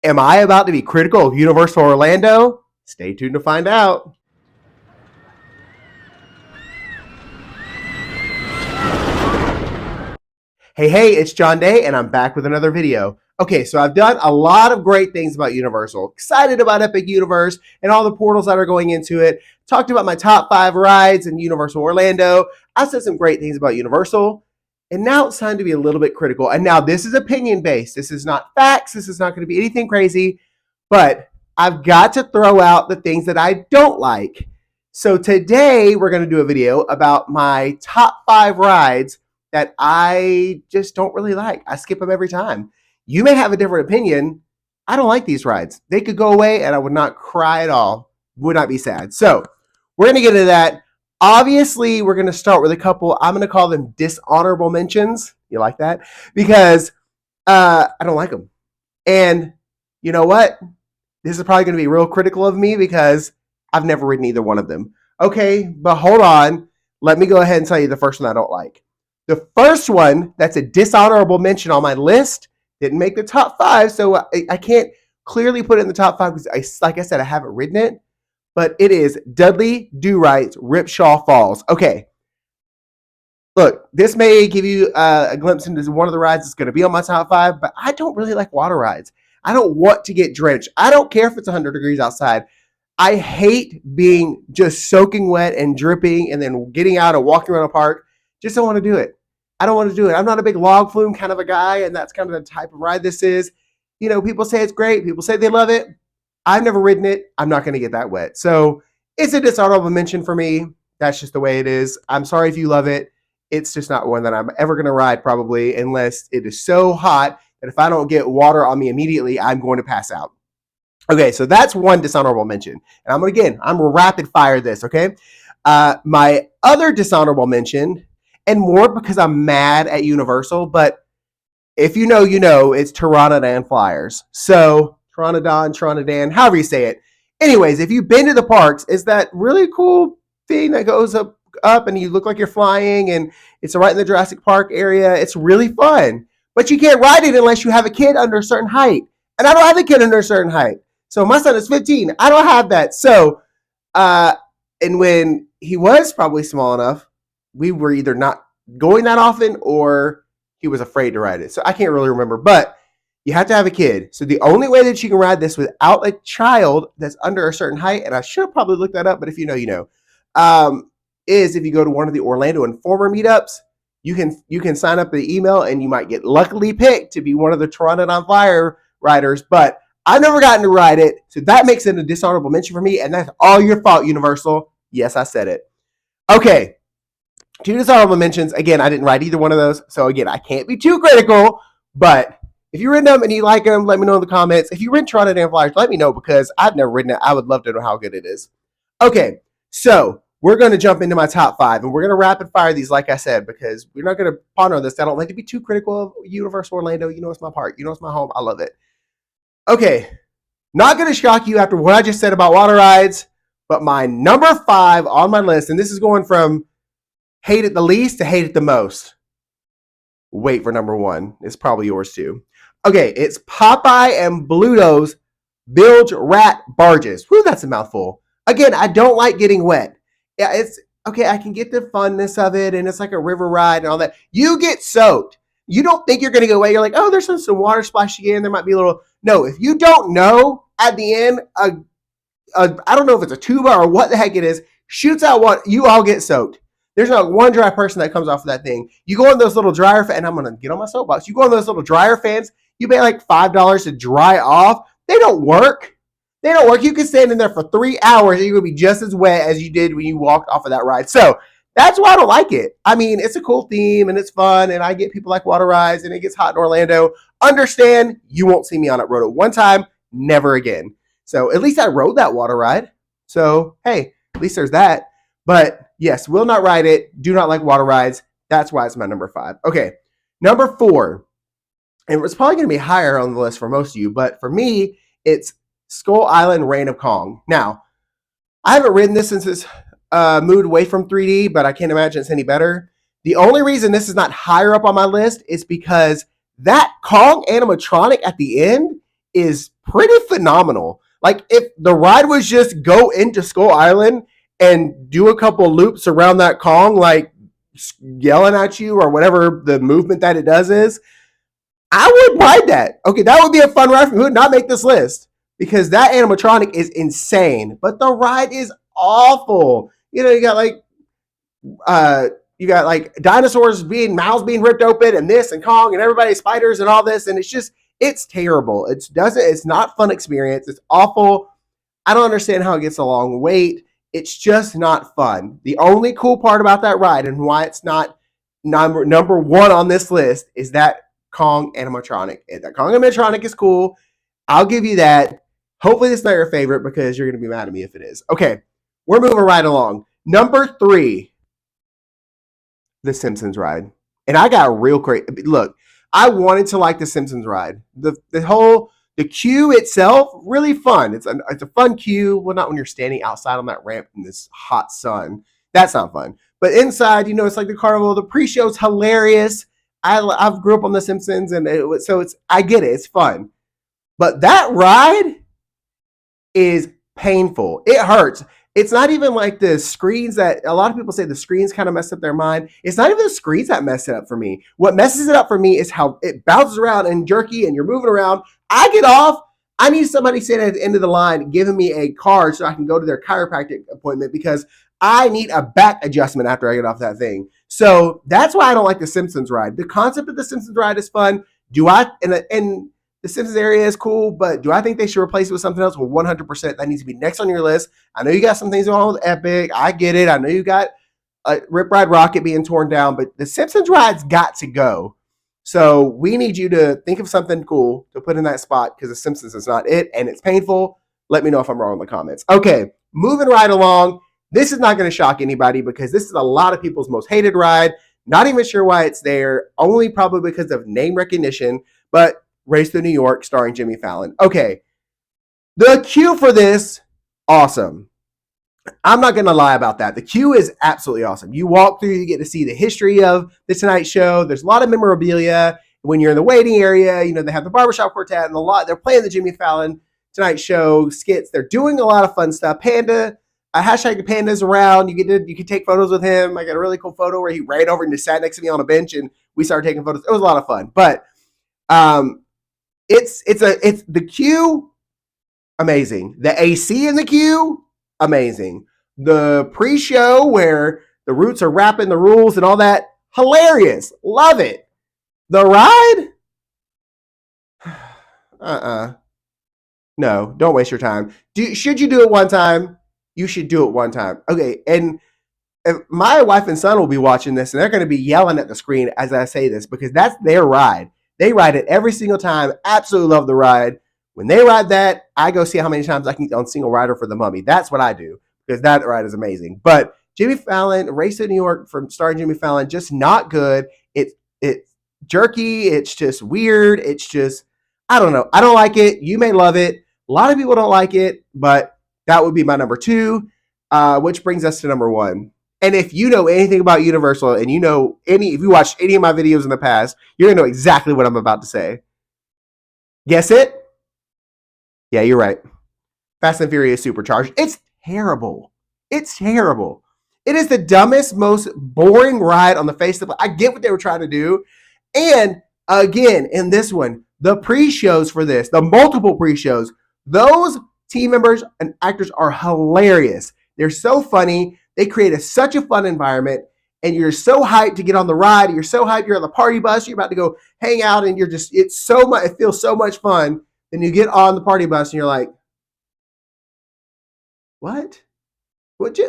Am I about to be critical of Universal Orlando? Stay tuned to find out. Hey, it's John Day, and I'm back with another video. Okay, so I've done a lot of great things about Universal. Excited about Epic Universe and all the portals that are going into it. Talked about my top 5 rides in Universal Orlando. I said some great things about Universal. And now it's time to be a little bit critical. And now this is opinion based. This is not facts. This is not going to be anything crazy. But I've got to throw out the things that I don't like. So today we're going to do a video about my top 5 rides that I just don't really like. I skip them every time. You may have a different opinion. I don't like these rides. They could go away and I would not cry at all. Would not be sad. So we're going to get into that. Obviously, we're going to start with a couple. I'm going to call them dishonorable mentions. You like that? Because I don't like them. And you know what? This is probably going to be real critical of me because I've never ridden either one of them. Okay, but hold on. Let me go ahead and tell you the first one I don't like. The first one that's a dishonorable mention on my list didn't make the top 5, so I can't clearly put it in the top 5 because, like I said, I haven't ridden it. But it is Dudley Do-Right's Ripshaw Falls. Okay, look, this may give you a glimpse into one of the rides that's going to be on my top 5, but I don't really like water rides. I don't want to get drenched. I don't care if it's 100 degrees outside. I hate being just soaking wet and dripping and then getting out and walking around a park. Just don't want to do it. I don't want to do it. I'm not a big log flume kind of a guy, and that's kind of the type of ride this is. You know, people say it's great. People say they love it. I've never ridden it. I'm not going to get that wet. So it's a dishonorable mention for me. That's just the way it is. I'm sorry if you love it. It's just not one that I'm ever going to ride probably unless it is so hot that if I don't get water on me immediately, I'm going to pass out. Okay, so that's one dishonorable mention. And I'm going to rapid fire this, okay? My other dishonorable mention, and more because I'm mad at Universal, but if you know, you know, it's Pteranodon Flyers. So Pteranodon, however you say it. Anyways, if you've been to the parks, it's that really cool thing that goes up and you look like you're flying, and it's right in the Jurassic Park area. It's really fun, but you can't ride it unless you have a kid under a certain height. And I don't have a kid under a certain height. So my son is 15. I don't have that. So, and when he was probably small enough, we were either not going that often or he was afraid to ride it. So I can't really remember, but you have to have a kid. So the only way that you can ride this without a child that's under a certain height, and I should have probably looked that up, but if you know, you know, is if you go to one of the Orlando Informer meetups, you can sign up the email and you might get luckily picked to be one of the Pteranodon Flyer riders, but I've never gotten to ride it, so that makes it a dishonorable mention for me, and that's all your fault, Universal. Yes, I said it. Okay, 2 dishonorable mentions. Again, I didn't ride either one of those, so again, I can't be too critical, but if you ridden them and you like them, let me know in the comments. If you ridden Pteranodon Flyers, let me know because I've never ridden it. I would love to know how good it is. Okay, so we're going to jump into my top 5, and we're going to rapid fire these, like I said, because we're not going to ponder on this. I don't like to be too critical of Universal Orlando. You know it's my park. You know it's my home. I love it. Okay, not going to shock you after what I just said about water rides, but my number 5 on my list, and this is going from hate it the least to hate it the most. Wait for number 1. It's probably yours too. Okay, it's Popeye and Bluto's Bilge Rat Barges. Whew, that's a mouthful. Again, I don't like getting wet. Yeah, it's okay. I can get the funness of it, and it's like a river ride and all that. You get soaked. You don't think you're going to go away. You're like, oh, there's some water splashing in. There might be a little. No, if you don't know, at the end, I don't know if it's a tuba or what the heck it is, shoots out water. You all get soaked. There's not one dry person that comes off of that thing. You go on those little dryer fans, and I'm going to get on my soapbox. You go on those little dryer fans. You pay like $5 to dry off. They don't work. They don't work. You can stand in there for 3 hours and you're going to be just as wet as you did when you walked off of that ride. So that's why I don't like it. I mean, it's a cool theme and it's fun, and I get people like water rides, and it gets hot in Orlando. Understand, you won't see me on it. Rode it one time, never again. So at least I rode that water ride. So, hey, at least there's that. But yes, will not ride it. Do not like water rides. That's why it's my number 5. Okay, number 4. And it's probably going to be higher on the list for most of you, but for me, it's Skull Island Reign of Kong. Now, I haven't ridden this since it's moved away from 3D, but I can't imagine it's any better. The only reason this is not higher up on my list is because that Kong animatronic at the end is pretty phenomenal. Like if the ride was just go into Skull Island and do a couple loops around that Kong, like yelling at you or whatever the movement that it does is, I would ride that. Okay, that would be a fun ride for me. Who would not make this list because that animatronic is insane, but the ride is awful. You know, you got like dinosaurs mouths being ripped open and this and Kong and everybody spiders and all this, and it's terrible. It's not fun experience. It's awful. I don't understand how it gets a long wait. It's just not fun. The only cool part about that ride and why it's not number one on this list is that Kong animatronic. That Kong animatronic is cool. I'll give you that. Hopefully it's not your favorite because you're going to be mad at me if it is. Okay, we're moving right along. Number 3, the Simpsons ride. And I got real crazy. Look, I wanted to like the Simpsons ride. The queue itself, really fun. It's a fun queue. Well, not when you're standing outside on that ramp in this hot sun. That's not fun. But inside, it's like the carnival. The pre-show's hilarious. I've grew up on The Simpsons, and I get it. It's fun. But that ride is painful. It hurts. It's not even like the screens that a lot of people say the screens kind of mess up their mind. It's not even the screens that mess it up for me. What messes it up for me is how it bounces around and jerky and you're moving around. I get off. I need somebody sitting at the end of the line giving me a card so I can go to their chiropractic appointment because I need a back adjustment after I get off that thing. So that's why I don't like the Simpsons ride. The concept of the Simpsons ride is fun. And the Simpsons area is cool, but do I think they should replace it with something else? Well, 100%. That needs to be next on your list. I know you got some things going on with Epic. I get it. I know you got Rip Ride Rocket being torn down, but the Simpsons ride's got to go. So we need you to think of something cool to put in that spot because the Simpsons is not it, and it's painful. Let me know if I'm wrong in the comments. Okay, moving right along. This is not going to shock anybody because this is a lot of people's most hated ride. Not even sure why it's there, only probably because of name recognition, but Race to New York starring Jimmy Fallon. Okay, the queue for this, awesome. I'm not going to lie about that. The queue is absolutely awesome. You walk through, you get to see the history of The Tonight Show. There's a lot of memorabilia. When you're in the waiting area, they have the barbershop quartet and they're playing the Jimmy Fallon Tonight Show skits. They're doing a lot of fun stuff. Hashtag Panda's around. You can take photos with him. I got a really cool photo where he ran over and just sat next to me on a bench and we started taking photos. It was a lot of fun. But it's the queue, amazing. The AC in the queue, amazing. The pre-show where the Roots are rapping the rules and all that, hilarious. Love it. The ride? No, don't waste your time. Should you do it one time? You should do it one time. Okay, and if my wife and son will be watching this and they're going to be yelling at the screen as I say this because that's their ride. They ride it every single time. Absolutely love the ride. When they ride that, I go see how many times I can get on Single Rider for the Mummy. That's what I do because that ride is amazing. But Jimmy Fallon, Race to New York from starring Jimmy Fallon, just not good. It's jerky. It's just weird. It's just, I don't know. I don't like it. You may love it. A lot of people don't like it, but that would be my number 2, which brings us to number 1. And if you know anything about Universal and if you watched any of my videos in the past, you're going to know exactly what I'm about to say. Guess it? Yeah, you're right. Fast and Furious Supercharged. It's terrible. It's terrible. It is the dumbest, most boring ride on the face of the planet. I get what they were trying to do. And again, in this one, the pre-shows for this, the multiple pre-shows, those team members and actors are hilarious. They're so funny. They create such a fun environment, and you're so hyped to get on the ride. You're so hyped. You're on the party bus. You're about to go hang out, and it feels so much fun. Then you get on the party bus, and you're like, what?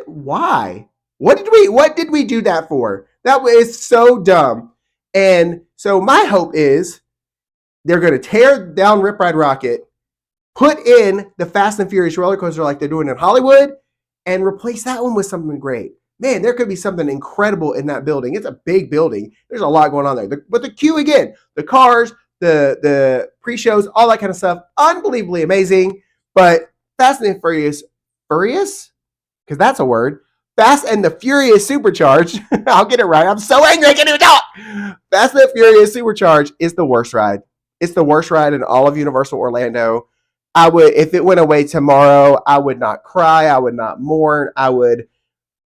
Why? What did we do that for? That was so dumb. And so my hope is they're going to tear down Rip Ride Rocket, put in the Fast and Furious roller coaster like they're doing in Hollywood, and replace that one with something great. Man, there could be something incredible in that building. It's a big building. There's a lot going on there. But the queue again, the cars, the pre-shows, all that kind of stuff, unbelievably amazing. But Fast and Furious, because that's a word. Fast and the Furious Supercharged. I'll get it right. I'm so angry I can't even talk. Fast and the Furious Supercharged is the worst ride. It's the worst ride in all of Universal Orlando. I would, if it went away tomorrow, I would not cry. I would not mourn. I would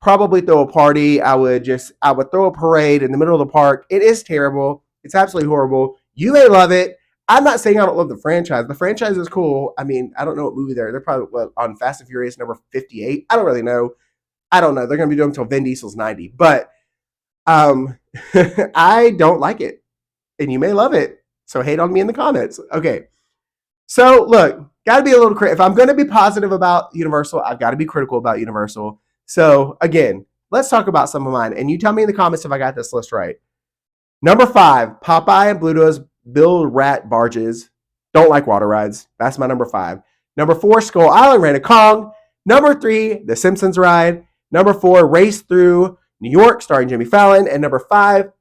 probably throw a party. I would throw a parade in the middle of the park. It is terrible. It's absolutely horrible. You may love it. I'm not saying I don't love the franchise. The franchise is cool. I mean, I don't know what movie they're probably on Fast and Furious number 58. I don't really know. I don't know. They're going to be doing until Vin Diesel's 90. But um, I don't like it. And you may love it. So hate on me in the comments. Okay. So look, got to be a little critical. If I'm going to be positive about Universal, I've got to be critical about Universal. So again, let's talk about some of mine. And you tell me in the comments if I got this list right. Number 5, Popeye and Bluto's Build Rat Barges. Don't like water rides. That's my number 5. Number 4, Skull Island Ran a Kong. Number 3, The Simpsons Ride. Number 4, Race Through New York starring Jimmy Fallon. And number 5,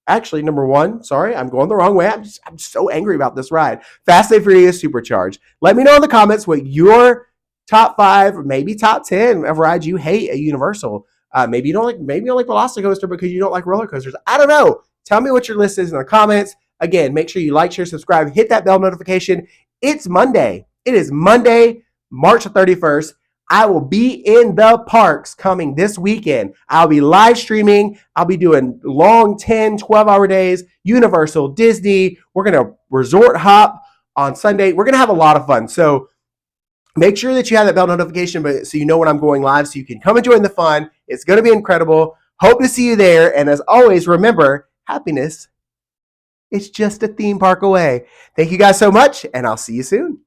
actually, number 1, sorry, I'm going the wrong way. I'm so angry about this ride. Fast and Furious Supercharged. Let me know in the comments what your top 5, maybe top 10 of rides you hate at Universal. Maybe you don't like Velocicoaster because you don't like roller coasters. I don't know. Tell me what your list is in the comments. Again, make sure you like, share, subscribe, hit that bell notification. It's Monday. It is Monday, March 31st. I will be in the parks coming this weekend. I'll be live streaming. I'll be doing long 10, 12-hour days, Universal, Disney. We're going to resort hop on Sunday. We're going to have a lot of fun. So make sure that you have that bell notification so you know when I'm going live so you can come and join the fun. It's going to be incredible. Hope to see you there. And as always, remember, happiness, it's just a theme park away. Thank you guys so much, and I'll see you soon.